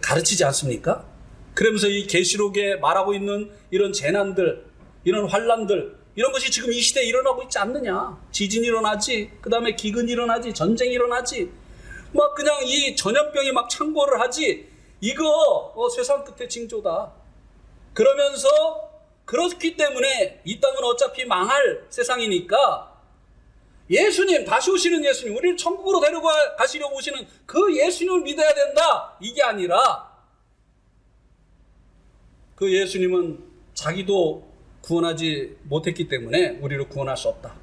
가르치지 않습니까? 그러면서 이 계시록에 말하고 있는 이런 재난들, 이런 환란들, 이런 것이 지금 이 시대에 일어나고 있지 않느냐? 지진이 일어나지, 그 다음에 기근이 일어나지, 전쟁이 일어나지, 막 그냥 이 전염병이 막 창궐을 하지. 이거 세상 끝의 징조다. 그러면서 그렇기 때문에 이 땅은 어차피 망할 세상이니까 예수님, 다시 오시는 예수님, 우리를 천국으로 데려가시려고 오시는 그 예수님을 믿어야 된다. 이게 아니라 그 예수님은 자기도 구원하지 못했기 때문에 우리를 구원할 수 없다.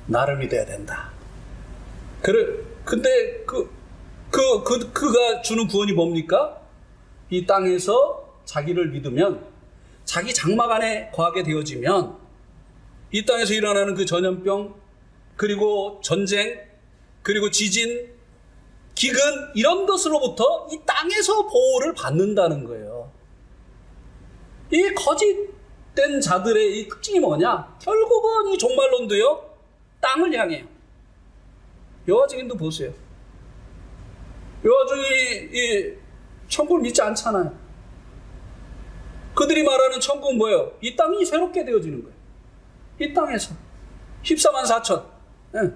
나를 믿어야 된다. 근데 그가 주는 구원이 뭡니까? 이 땅에서 자기를 믿으면, 자기 장막 안에 거하게 되어지면 이 땅에서 일어나는 그 전염병, 그리고 전쟁, 그리고 지진, 기근, 이런 것으로부터 이 땅에서 보호를 받는다는 거예요. 이 거짓된 자들의 이 특징이 뭐냐? 결국은 이 종말론도요, 땅을 향해요. 여호와 증인도 보세요. 여호와 증인이 이 천국을 믿지 않잖아요. 그들이 말하는 천국은 뭐예요? 이 땅이 새롭게 되어지는 거예요. 이 땅에서 14만 4천. 예.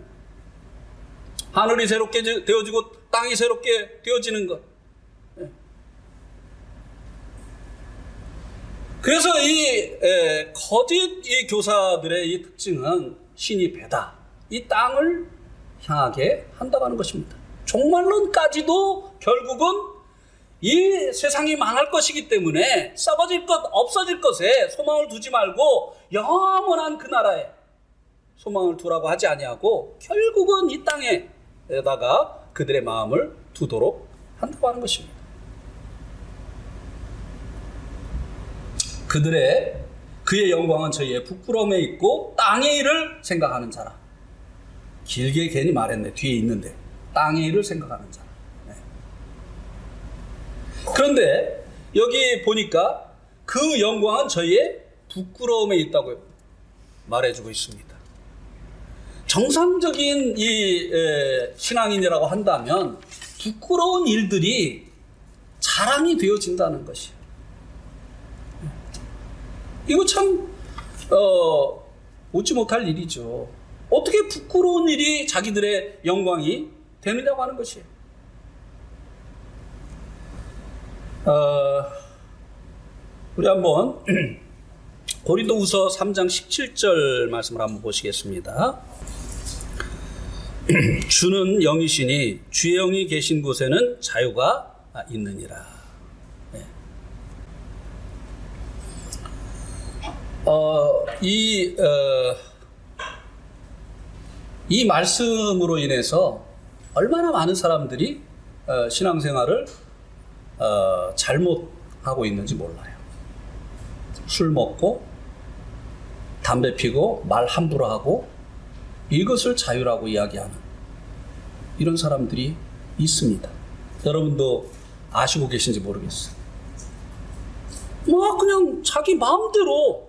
하늘이 새롭게 되어지고 땅이 새롭게 되어지는 것. 예. 그래서 이 거짓 이 교사들의 이 특징은 신이 배다. 이 땅을 향하게 한다고 하는 것입니다. 종말론까지도 결국은 이 세상이 망할 것이기 때문에 썩어질 것, 없어질 것에 소망을 두지 말고 영원한 그 나라에 소망을 두라고 하지 아니하고 결국은 이 땅에다가 그들의 마음을 두도록 한다고 하는 것입니다. 그의 영광은 저희의 부끄러움에 있고 땅의 일을 생각하는 자라. 길게 괜히 말했네. 뒤에 있는데 땅의 일을 생각하는 자라. 네. 그런데 여기 보니까 그 영광은 저희의 부끄러움에 있다고 말해주고 있습니다. 정상적인 이 신앙인이라고 한다면 부끄러운 일들이 자랑이 되어진다는 것이에요. 이거 참 웃지 못할 일이죠. 어떻게 부끄러운 일이 자기들의 영광이 되느냐고 하는 것이에요. 우리 한번 고린도후서 3장 17절 말씀을 한번 보시겠습니다. 주는 영이시니 주의 영이 계신 곳에는 자유가 있느니라. 네. 이 말씀으로 인해서 얼마나 많은 사람들이 신앙생활을 잘못하고 있는지 몰라요. 술 먹고 담배 피고 말 함부로 하고 이것을 자유라고 이야기하는 이런 사람들이 있습니다. 여러분도 아시고 계신지 모르겠어요. 뭐 그냥 자기 마음대로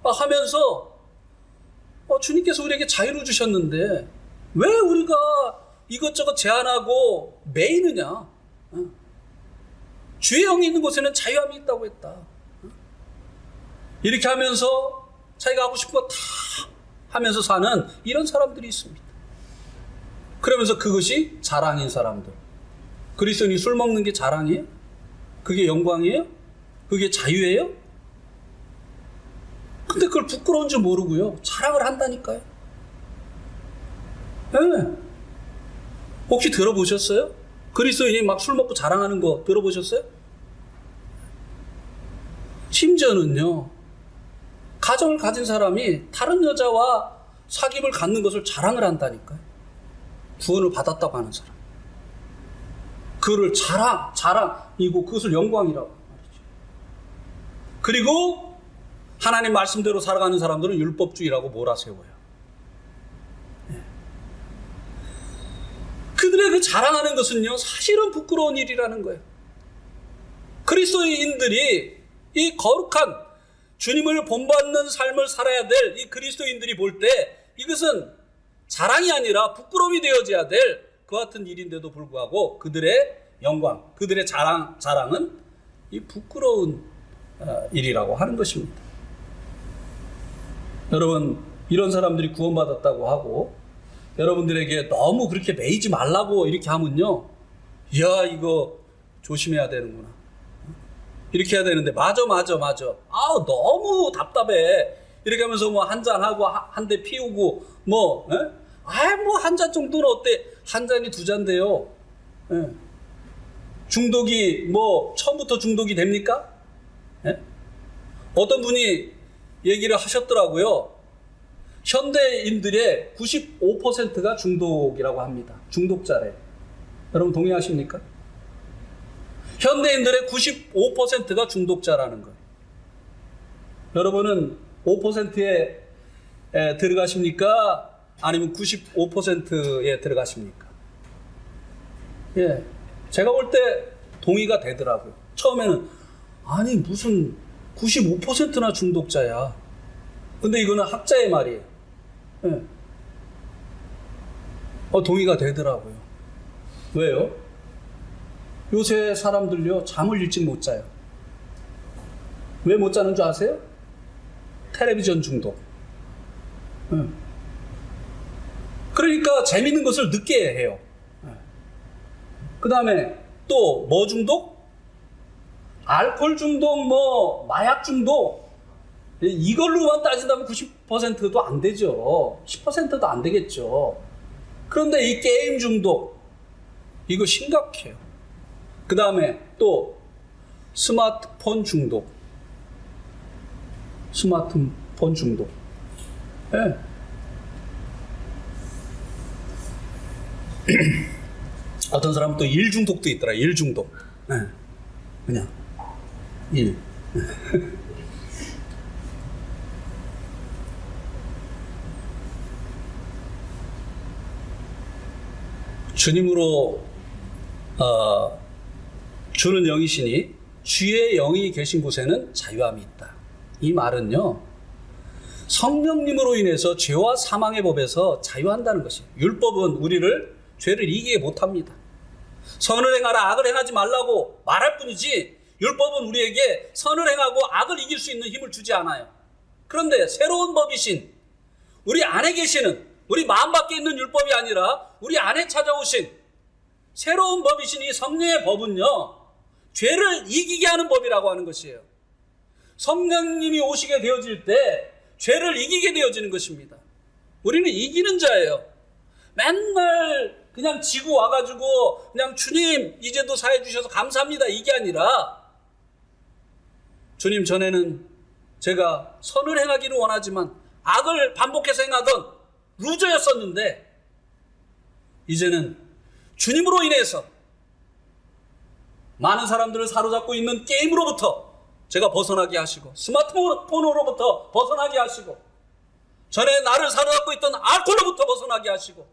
하면서 주님께서 우리에게 자유를 주셨는데 왜 우리가 이것저것 제한하고 매이느냐? 주의 영이 있는 곳에는 자유함이 있다고 했다. 이렇게 하면서 자기가 하고 싶은 거 다 하면서 사는 이런 사람들이 있습니다. 그러면서 그것이 자랑인 사람들. 그리스도인이 술 먹는 게 자랑이에요? 그게 영광이에요? 그게 자유예요? 근데 그걸 부끄러운 줄 모르고요. 자랑을 한다니까요. 네. 혹시 들어보셨어요? 그리스도인이 막 술 먹고 자랑하는 거 들어보셨어요? 심지어는요, 가정을 가진 사람이 다른 여자와 사귐을 갖는 것을 자랑을 한다니까요. 구원을 받았다고 하는 사람. 그를 자랑이고 그것을 영광이라고 말이죠. 그리고 하나님 말씀대로 살아가는 사람들은 율법주의라고 몰아세워요. 네. 그들의 그 자랑하는 것은요, 사실은 부끄러운 일이라는 거예요. 그리스도인들이 이 거룩한 주님을 본받는 삶을 살아야 될 이 그리스도인들이 볼 때 이것은 자랑이 아니라 부끄러움이 되어져야 될 그와 같은 일인데도 불구하고 그들의 영광, 그들의 자랑은 이 부끄러운 일이라고 하는 것입니다. 여러분, 이런 사람들이 구원받았다고 하고 여러분들에게 너무 그렇게 매이지 말라고 이렇게 하면요, 이야, 이거 조심해야 되는구나. 이렇게 해야 되는데, 맞아. 너무 답답해. 이렇게 하면서 뭐 한잔하고 한 대 피우고 뭐 한 잔 정도는 어때? 한 잔이 두 잔인데요. 예. 중독이 뭐 처음부터 중독이 됩니까? 예? 어떤 분이 얘기를 하셨더라고요. 현대인들의 95%가 중독이라고 합니다. 중독자래. 여러분 동의하십니까? 현대인들의 95%가 중독자라는 거예요. 여러분은 5%에 들어가십니까? 아니면 95%에 들어가십니까? 예, 제가 볼 때 동의가 되더라고요. 처음에는 아니 무슨 95%나 중독자야. 근데 이거는 학자의 말이에요. 예. 동의가 되더라고요. 왜요? 요새 사람들요 잠을 일찍 못 자요. 왜 못 자는 줄 아세요? 텔레비전 중독. 그러니까 재밌는 것을 늦게 해요. 그 다음에 또 뭐 중독? 알코올 중독, 뭐 마약 중독. 이걸로만 따진다면 90%도 안 되죠. 10%도 안 되겠죠. 그런데 이 게임 중독, 이거 심각해요. 그 다음에 또 스마트폰 중독. 스마트폰 중독. 예. 어떤 사람은 또 일 중독도 있더라. 일 중독. 예. 그냥 일. 주님으로 주는 영이시니 주의 영이 계신 곳에는 자유함이 있다. 이 말은요, 성령님으로 인해서 죄와 사망의 법에서 자유한다는 것이에요. 율법은 우리를 죄를 이기게 못합니다. 선을 행하라 악을 행하지 말라고 말할 뿐이지 율법은 우리에게 선을 행하고 악을 이길 수 있는 힘을 주지 않아요. 그런데 새로운 법이신 우리 안에 계시는, 우리 마음 밖에 있는 율법이 아니라 우리 안에 찾아오신 새로운 법이신 이 성령의 법은요, 죄를 이기게 하는 법이라고 하는 것이에요. 성령님이 오시게 되어질 때 죄를 이기게 되어지는 것입니다. 우리는 이기는 자예요. 맨날 그냥 지고 와가지고 그냥 주님 이제도 사해 주셔서 감사합니다 이게 아니라, 주님 전에는 제가 선을 행하기를 원하지만 악을 반복해서 행하던 루저였었는데 이제는 주님으로 인해서 많은 사람들을 사로잡고 있는 게임으로부터 제가 벗어나게 하시고, 스마트폰으로부터 벗어나게 하시고, 전에 나를 사로잡고 있던 알코올로부터 벗어나게 하시고,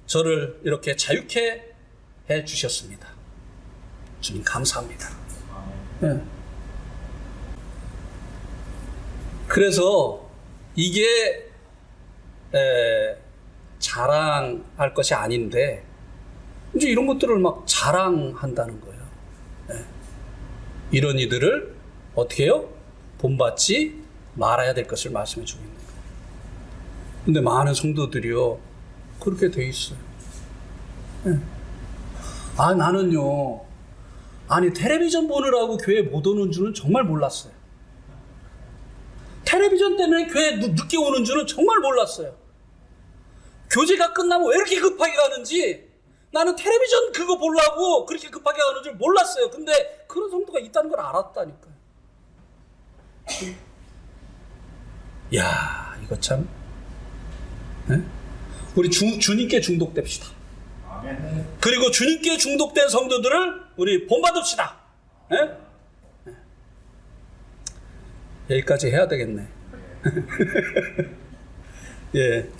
저를 이렇게 자유케 해 주셨습니다. 주님 감사합니다. 네. 그래서 이게 자랑할 것이 아닌데 이제 이런 것들을 막 자랑한다는 거예요. 네. 이런 이들을 어떻게 해요? 본받지 말아야 될 것을 말씀해 주고 있는 거예요. 근데 많은 성도들이요 그렇게 돼 있어요. 네. 나는요, 텔레비전 보느라고 교회 못 오는 줄은 정말 몰랐어요. 텔레비전 때문에 교회 늦게 오는 줄은 정말 몰랐어요. 교제가 끝나면 왜 이렇게 급하게 가는지, 나는 텔레비전 그거 보려고 그렇게 급하게 가는 줄 몰랐어요. 근데 그런 성도가 있다는 걸 알았다니까요. 야, 이거 참. 네? 우리 주님께 중독됩시다. 그리고 주님께 중독된 성도들을 우리 본받읍시다. 네? 여기까지 해야 되겠네. 예.